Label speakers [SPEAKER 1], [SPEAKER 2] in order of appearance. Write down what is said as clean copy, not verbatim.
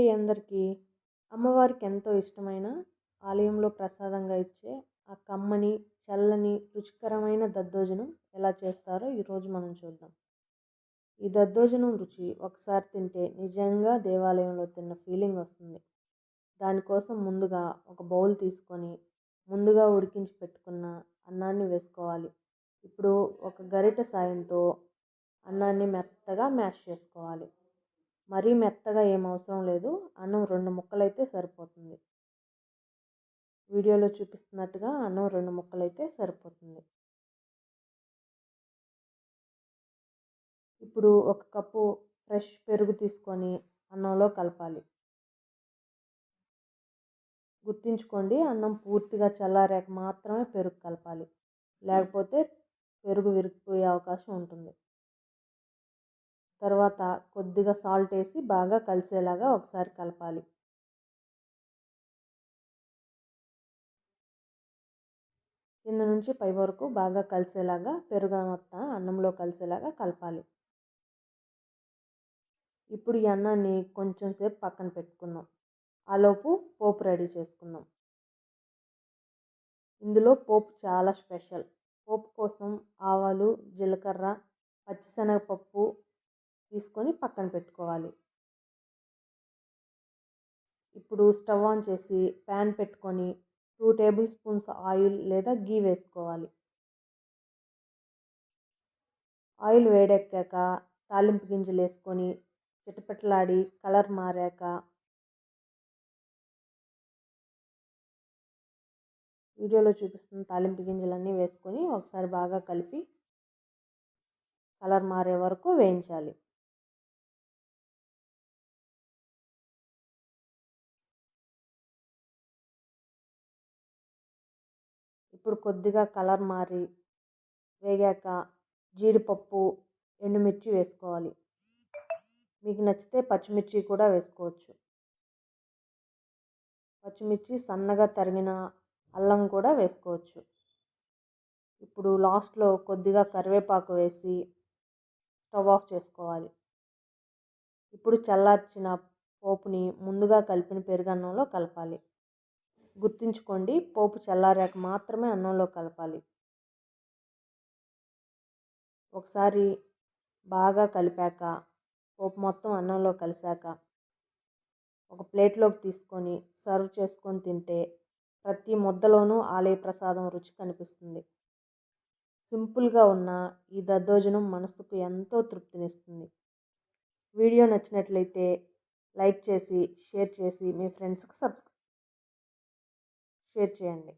[SPEAKER 1] అండి అందరికీ. అమ్మవారికి ఎంతో ఇష్టమైన ఆలయంలో ప్రసాదంగా ఇచ్చే ఆ కమ్మని, చల్లని, రుచికరమైన దద్దోజనం ఎలా చేస్తారో ఈరోజు మనం చూద్దాం. ఈ దద్దోజనం రుచి ఒకసారి తింటే నిజంగా దేవాలయంలో తిన్న ఫీలింగ్ వస్తుంది. దానికోసం ముందుగా ఒక బౌల్ తీసుకొని ముందుగా ఉడికించి పెట్టుకున్న అన్నాన్ని వేసుకోవాలి. ఇప్పుడు ఒక గరిటె సాయంతో అన్నాన్ని మెత్తగా మ్యాష్ చేసుకోవాలి. మరీ మెత్తగా ఏం అవసరం లేదు. అన్నం 2 ముక్కలైతే సరిపోతుంది. వీడియోలో చూపిస్తున్నట్టుగా అన్నం 2 ముక్కలైతే సరిపోతుంది. ఇప్పుడు ఒక కప్పు ఫ్రెష్ పెరుగు తీసుకొని అన్నంలో కలపాలి. గుర్తుంచుకోండి, అన్నం పూర్తిగా చల్లారాక మాత్రమే పెరుగు కలపాలి. లేకపోతే పెరుగు విరిగిపోయే అవకాశం ఉంటుంది. తర్వాత కొద్దిగా సాల్ట్ వేసి బాగా కలిసేలాగా ఒకసారి కలపాలి. కింద నుంచి పై వరకు బాగా కలిసేలాగా పెరుగు మొత్తం అన్నంలో కలిసేలాగా కలపాలి. ఇప్పుడు ఈ అన్నాన్ని కొంచెం సేపు పక్కన పెట్టుకుందాం. ఆలోపు పోపు రెడీ చేసుకుందాం. ఇందులో పోపు చాలా స్పెషల్. పోపు కోసం ఆవాలు, జీలకర్ర, పచ్చిశనగపప్పు తీసుకొని పక్కన పెట్టుకోవాలి. ఇప్పుడు స్టవ్ ఆన్ చేసి ప్యాన్ పెట్టుకొని 2 టేబుల్ స్పూన్స్ ఆయిల్ లేదా గీ వేసుకోవాలి. ఆయిల్ వేడెక్కాక తాలింపు గింజలు వేసుకొని చిటపటలాడి కలర్ మారాక వీడియోలో చూపిస్తున్న తాలింపు గింజలన్నీ వేసుకొని ఒకసారి బాగా కలిపి కలర్ మారే వరకు వేయించాలి. ఇప్పుడు కొద్దిగా కలర్ మారి వేగాక జీడిపప్పు, ఎండుమిర్చి వేసుకోవాలి. మీకు నచ్చితే పచ్చిమిర్చి కూడా వేసుకోవచ్చు. పచ్చిమిర్చి, సన్నగా తరిగిన అల్లం కూడా వేసుకోవచ్చు. ఇప్పుడు లాస్ట్లో కొద్దిగా కరివేపాకు వేసి స్టవ్ ఆఫ్ చేసుకోవాలి. ఇప్పుడు చల్లార్చిన పోపుని ముందుగా కలిపిన పెరుగన్నంలో కలపాలి. గుర్తుంచుకోండి, పోపు చల్లారాక మాత్రమే అన్నంలో కలపాలి. ఒకసారి బాగా కలిపాక పోపు మొత్తం అన్నంలో కలిసాక ఒక ప్లేట్లోకి తీసుకొని సర్వ్ చేసుకొని తింటే ప్రతి ముద్దలోనూ ఆలయ ప్రసాదం రుచి కనిపిస్తుంది. సింపుల్గా ఉన్న ఈ దద్దోజనం మనసుకు ఎంతో తృప్తినిస్తుంది. వీడియో నచ్చినట్లయితే లైక్ చేసి, షేర్ చేసి మీ ఫ్రెండ్స్కి షేర్ చేయండి.